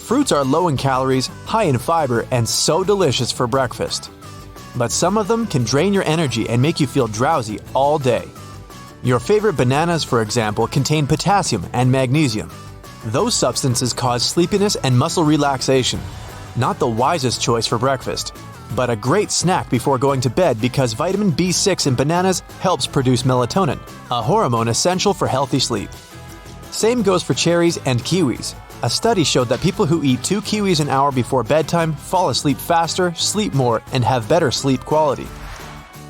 Fruits are low in calories, high in fiber, and so delicious for breakfast. But some of them can drain your energy and make you feel drowsy all day. Your favorite bananas, for example, contain potassium and magnesium. Those substances cause sleepiness and muscle relaxation. Not the wisest choice for breakfast, but a great snack before going to bed because vitamin B6 in bananas helps produce melatonin, a hormone essential for healthy sleep. Same goes for cherries and kiwis. A study showed that people who eat 2 kiwis an hour before bedtime fall asleep faster, sleep more, and have better sleep quality.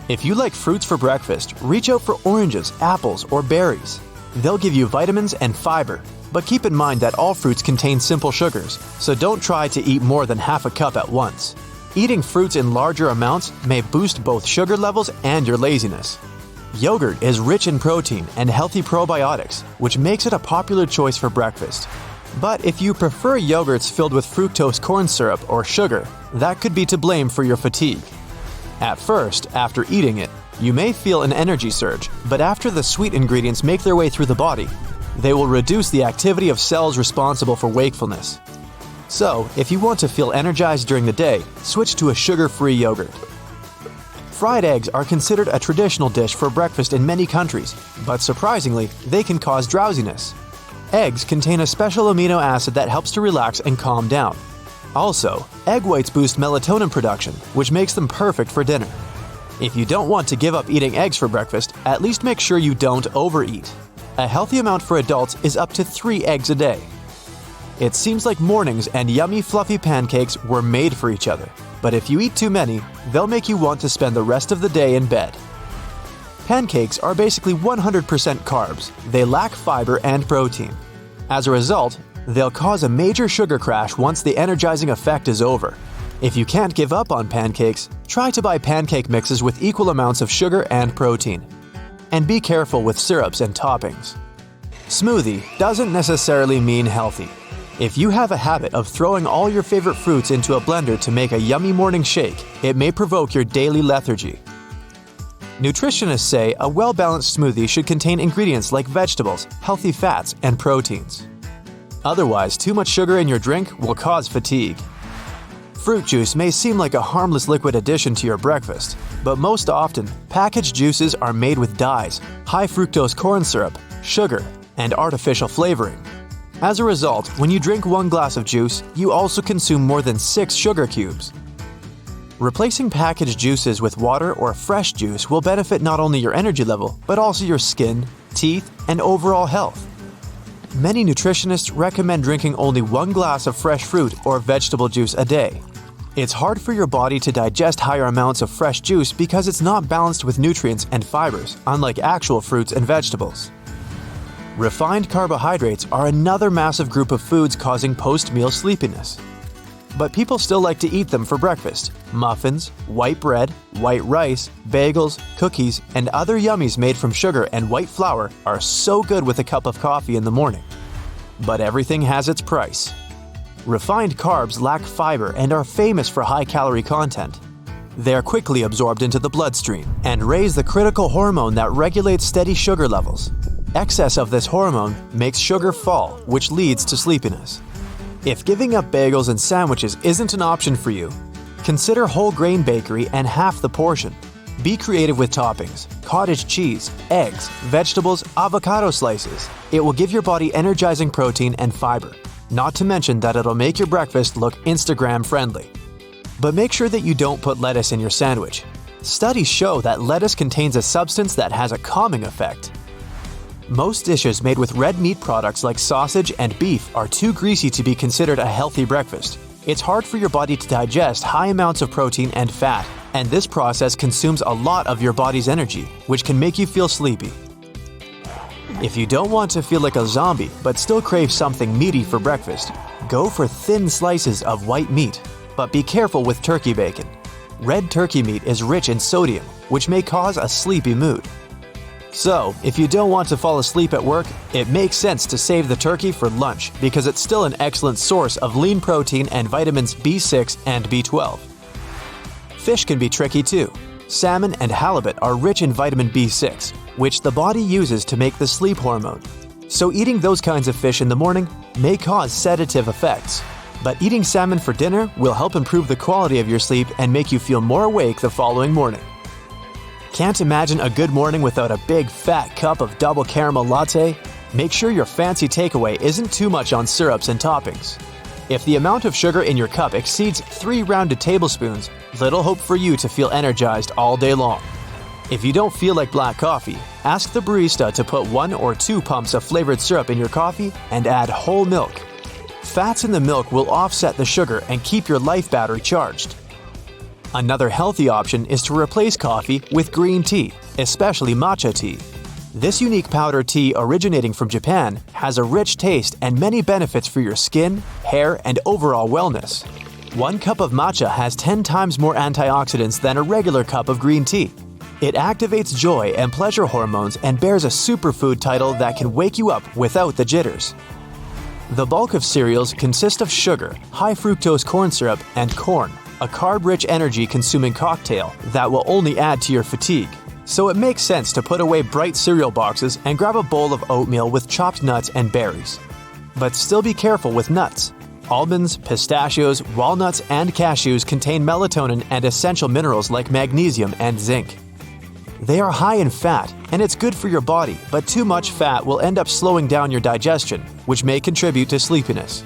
If you like fruits for breakfast, reach out for oranges, apples, or berries. They'll give you vitamins and fiber, but keep in mind that all fruits contain simple sugars, so don't try to eat more than half a cup at once. Eating fruits in larger amounts may boost both sugar levels and your laziness. Yogurt is rich in protein and healthy probiotics, which makes it a popular choice for breakfast. But if you prefer yogurts filled with fructose corn syrup or sugar, that could be to blame for your fatigue. At first, after eating it, you may feel an energy surge, but after the sweet ingredients make their way through the body, they will reduce the activity of cells responsible for wakefulness. So, if you want to feel energized during the day, switch to a sugar-free yogurt. Fried eggs are considered a traditional dish for breakfast in many countries, but surprisingly, they can cause drowsiness. Eggs contain a special amino acid that helps to relax and calm down. Also, egg whites boost melatonin production, which makes them perfect for dinner. If you don't want to give up eating eggs for breakfast, at least make sure you don't overeat. A healthy amount for adults is up to 3 eggs a day. It seems like mornings and yummy fluffy pancakes were made for each other, but if you eat too many, they'll make you want to spend the rest of the day in bed. Pancakes are basically 100% carbs. They lack fiber and protein. As a result, they'll cause a major sugar crash once the energizing effect is over. If you can't give up on pancakes, try to buy pancake mixes with equal amounts of sugar and protein. And be careful with syrups and toppings. Smoothie doesn't necessarily mean healthy. If you have a habit of throwing all your favorite fruits into a blender to make a yummy morning shake, it may provoke your daily lethargy. Nutritionists say a well-balanced smoothie should contain ingredients like vegetables, healthy fats, and proteins. Otherwise, too much sugar in your drink will cause fatigue. Fruit juice may seem like a harmless liquid addition to your breakfast, but most often, packaged juices are made with dyes, high fructose corn syrup, sugar, and artificial flavoring. As a result, when you drink 1 glass of juice, you also consume more than 6 sugar cubes. Replacing packaged juices with water or fresh juice will benefit not only your energy level, but also your skin, teeth, and overall health. Many nutritionists recommend drinking only 1 glass of fresh fruit or vegetable juice a day. It's hard for your body to digest higher amounts of fresh juice because it's not balanced with nutrients and fibers, unlike actual fruits and vegetables. Refined carbohydrates are another massive group of foods causing post-meal sleepiness. But people still like to eat them for breakfast. Muffins, white bread, white rice, bagels, cookies, and other yummies made from sugar and white flour are so good with a cup of coffee in the morning. But everything has its price. Refined carbs lack fiber and are famous for high-calorie content. They are quickly absorbed into the bloodstream and raise the critical hormone that regulates steady sugar levels. Excess of this hormone makes sugar fall, which leads to sleepiness. If giving up bagels and sandwiches isn't an option for you, consider whole grain bakery and half the portion. Be creative with toppings, cottage cheese, eggs, vegetables, avocado slices. It will give your body energizing protein and fiber. Not to mention that it'll make your breakfast look Instagram friendly. But make sure that you don't put lettuce in your sandwich. Studies show that lettuce contains a substance that has a calming effect. Most dishes made with red meat products like sausage and beef are too greasy to be considered a healthy breakfast. It's hard for your body to digest high amounts of protein and fat, and this process consumes a lot of your body's energy, which can make you feel sleepy. If you don't want to feel like a zombie but still crave something meaty for breakfast, go for thin slices of white meat, but be careful with turkey bacon. Red turkey meat is rich in sodium, which may cause a sleepy mood. So, if you don't want to fall asleep at work, it makes sense to save the turkey for lunch because it's still an excellent source of lean protein and vitamins B6 and B12. Fish can be tricky too. Salmon and halibut are rich in vitamin B6, which the body uses to make the sleep hormone. So eating those kinds of fish in the morning may cause sedative effects. But eating salmon for dinner will help improve the quality of your sleep and make you feel more awake the following morning. Can't imagine a good morning without a big fat cup of double caramel latte? Make sure your fancy takeaway isn't too much on syrups and toppings. If the amount of sugar in your cup exceeds 3 rounded tablespoons, little hope for you to feel energized all day long. If you don't feel like black coffee, ask the barista to put 1 or 2 pumps of flavored syrup in your coffee and add whole milk. Fats in the milk will offset the sugar and keep your life battery charged. Another healthy option is to replace coffee with green tea, especially matcha tea. This unique powder tea originating from Japan has a rich taste and many benefits for your skin, hair, and overall wellness. 1 cup of matcha has 10 times more antioxidants than a regular cup of green tea. It activates joy and pleasure hormones and bears a superfood title that can wake you up without the jitters. The bulk of cereals consist of sugar, high fructose corn syrup, and corn, a carb-rich energy-consuming cocktail that will only add to your fatigue. So it makes sense to put away bright cereal boxes and grab a bowl of oatmeal with chopped nuts and berries. But still be careful with nuts. Almonds, pistachios, walnuts, and cashews contain melatonin and essential minerals like magnesium and zinc. They are high in fat, and it's good for your body, but too much fat will end up slowing down your digestion, which may contribute to sleepiness.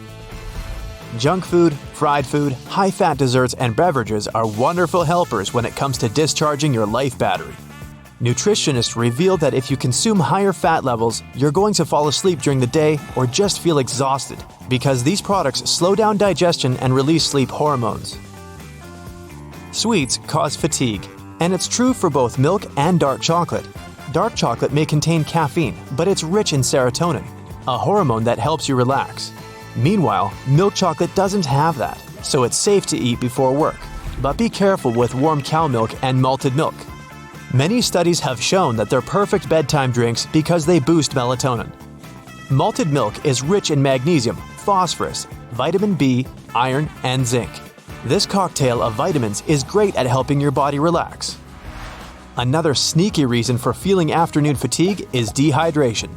Junk food, fried food, high-fat desserts, and beverages are wonderful helpers when it comes to discharging your life battery. Nutritionists reveal that if you consume higher fat levels, you're going to fall asleep during the day or just feel exhausted, because these products slow down digestion and release sleep hormones. Sweets cause fatigue, and it's true for both milk and dark chocolate. Dark chocolate may contain caffeine, but it's rich in serotonin, a hormone that helps you relax. Meanwhile, milk chocolate doesn't have that, so it's safe to eat before work. But be careful with warm cow milk and malted milk. Many studies have shown that they're perfect bedtime drinks because they boost melatonin. Malted milk is rich in magnesium, phosphorus, vitamin B, iron, and zinc. This cocktail of vitamins is great at helping your body relax. Another sneaky reason for feeling afternoon fatigue is dehydration.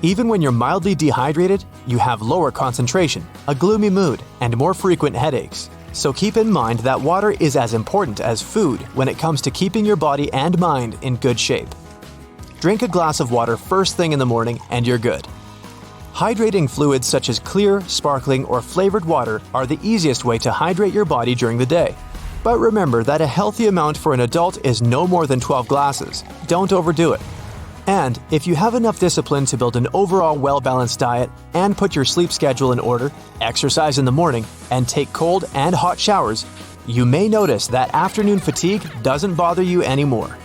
Even when you're mildly dehydrated, you have lower concentration, a gloomy mood, and more frequent headaches. So keep in mind that water is as important as food when it comes to keeping your body and mind in good shape. Drink a glass of water first thing in the morning and you're good. Hydrating fluids such as clear, sparkling, or flavored water are the easiest way to hydrate your body during the day. But remember that a healthy amount for an adult is no more than 12 glasses. Don't overdo it. And if you have enough discipline to build an overall well-balanced diet and put your sleep schedule in order, exercise in the morning, and take cold and hot showers, you may notice that afternoon fatigue doesn't bother you anymore.